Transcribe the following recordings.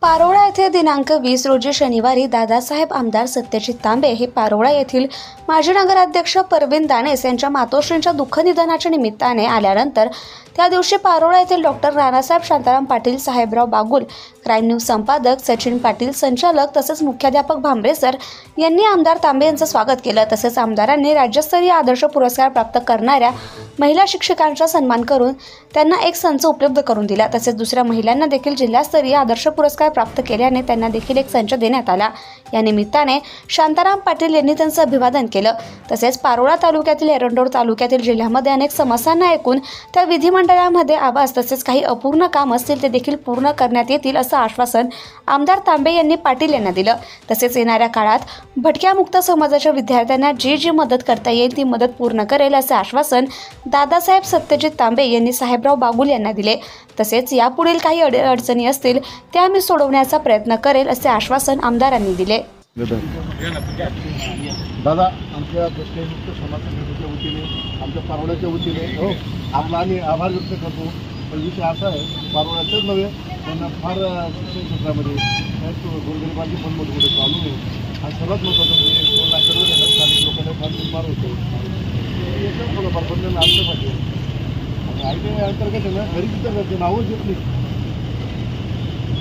पारोळा येथे दिनांक 20 रोजी शनिवारी दादासाहेब आमदार सत्यजित तांबे हे पारोळा येथील माजी नगराध्यक्ष परवीन दानेस यांच्या मातोश्रींच्या दुःख निधनाच्या निमित्ताने आल्यानंतर त्या दिवशी पारोळा येथील doctor Ranasaheb Shantaram Patil, Sahebrao Bagul, crime news संपादक सचिन पाटील, संचालक तसेच मुख्याध्यापक भांबरे सर यांनी आमदार तांबे यांचं स्वागत केलं। तसेच आमदारांनी राज्यस्तरीय आदर्श पुरस्कार प्राप्त करणाऱ्या महिला शिक्षकांचा सन्मान करून त्यांना एक संच उपलब्ध करून दिला। तसेच दुसऱ्या महिलांना देखील जिल्हास्तरीय आदर्श पुरस्कार प्राप्त केल्याने त्यांना देखील एक संच देण्यात आला। या निमित्ताने शांताराम पाटील यांनी त्यांचं अभिवादन केलं। तसेच पारोळा तालुक्यातील एरंडोल तालुक्यातील जिल्ह्यामध्ये अनेक समस्यांना ऐकून त्या विधिमंडळामध्ये आवाज तसेच काही अपूर्ण काम असतील ते देखील पूर्ण करण्यात येतील असं आश्वासन आमदार तांबे यांनी पाटील यांना दिलं। तसेच येणाऱ्या काळात भटक्यामुक्त समाजाच्या विद्यार्थ्यांना जी मदत करता येईल ती मदत पूर्ण करेल असे आश्वासन दादासाहेब सत्यजित तांबे यांनी साहेबराव बागुल यांना दिले। तसेच यापुढील काही अडचणी असतील त्या मी सोडवण्याचा प्रयत्न करेल असे आश्वासन आमदारांनी दिले। दादा, आमच्या भटक्यामुक्त समाज संघटनेच्या वतीने आमच्या पारोळ्याच्या वतीने आपला आम्ही आभार व्यक्त करतो। पण विषय असा आहे, पारोळ्याचंच नव्हे त्यांना फार शिक्षण क्षेत्रामध्ये गोरगरिबांची पण मोठे चालू आहे। आणि सर्वात महत्त्वाचं म्हणजे 2 लाख करोड स्थानिक लोकांना फार निर्माण होते, याच्यावर थोडंफार बंधन आणलं पाहिजे। आणि आय अंतर्गत आहे ना, घरी तर नावच येत नाही।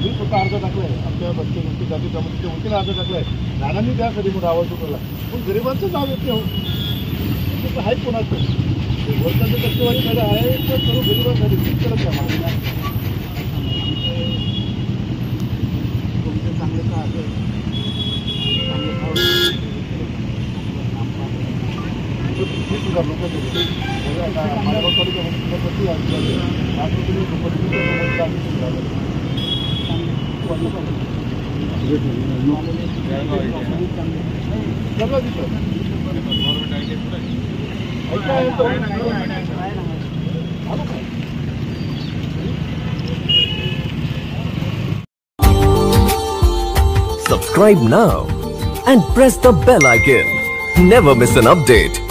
मी स्वतः अर्ज टाकलाय, आमच्या भटक्यामुक्त जाती जमातीच्या वतीने अर्ज टाकलाय। नानांनी त्यासाठी मोठा आवाज उठवला, पण गरिबांचं नाव येत नाही। आहे कोणाचं वर्षाचं टक्केवारी झालं आहे, तर सर्व गरिबांसाठी ठीक करत आहे। तुमचे चांगले का आहे, चांगले खाऊ लोक मालेगाव तालुक्यामध्ये Subscribe now and press the bell icon. Never miss an update.